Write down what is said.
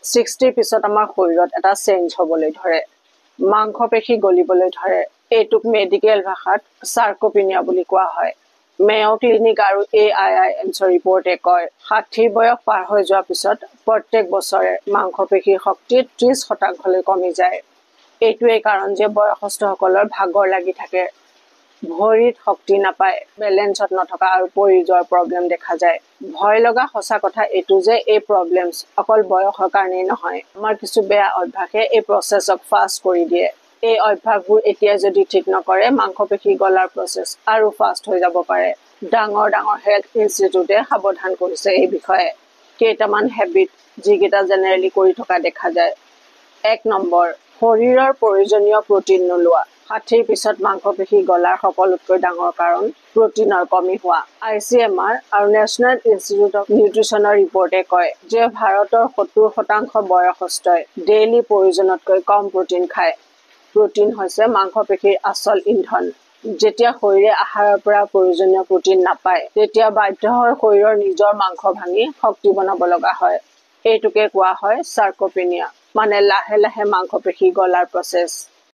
60 পিছত আমাৰ শৰীৰত এটা চেঞ্জ হ'বলৈ ধৰে, মাংসপেশী গলিবলৈ ধৰে। এইটোক মেডিকেল ভাষাত সাৰ্কোপিনিয়া বুলি কোৱা হয়। মেয় ক্লিনিক আৰু AIIMSৰ ৰিপৰ্টে কয় 60 বয়স পাৰ হৈ যোৱাৰ পিছত প্ৰত্যেক বছৰে মাংসপেশীৰ শক্তি 30% কমি যায়। এইটোৱেই কাৰণ যে বয়সস্থসকলৰ ভাগৰ লাগি থাকে, ভৰিত শক্তি নাপায়, বেলেঞ্চত নথকা আৰু পৰি যোৱাৰ প্ৰব্লেম দেখা যায়। ভয় লগা সঁচা কথা এইটো যে এই প্ৰব্লেমছ অকল বয়সৰ কাৰণেই নহয়। আমাৰ কিছু বেয়া অভ্যাসে এই প্ৰচেছক ফাষ্ট কৰি দিয়ে। এই অভ্যাসবোৰ এতিয়া যদি ঠিক নকৰে মাংসপেশী গলাৰ প্ৰচেছ আৰু ফাষ্ট হৈ যাব পাৰে। ডাঙৰ ডাঙৰ হেল্থ ইনষ্টিটিউটে সাৱধান কৰিছে এই বিষয়ে। কেইটামান হেবিট যিকেইটা জেনেৰেলি কৰি থকা দেখা যায়। 1 নম্বৰ, শৰীৰৰ প্ৰয়োজনীয় প্ৰটিন নোলোৱা। 60 পিছত মাংসপেশী গলাৰ সকলোতকৈ ডাঙৰ কাৰণ প্ৰটিনৰ কমি হোৱা। ICMR আৰু নেশ্যনেল ইনষ্টিটিউট অৱ নিউট্ৰিশ্যনৰ ৰিপৰ্টে কয় যে ভাৰতৰ 70% বয়সস্থই ডেইলি প্ৰয়োজনতকৈ কম প্ৰটিন খায়। প্ৰটিন হৈছে মাংসপেশীৰ আচল ইন্ধন। যেতিয়া শৰীৰে আহাৰৰ পৰা প্ৰয়োজনীয় প্ৰটিন নাপায়, তেতিয়া বাধ্য হৈ শৰীৰৰ নিজৰ মাংস ভাঙি শক্তি বনাব লগা হয়। এইটোকে কোৱা হয় সাৰ্কোপিনিয়া, মানে লাহে লাহে মাংসপেশী গলাৰ প্ৰচেছ।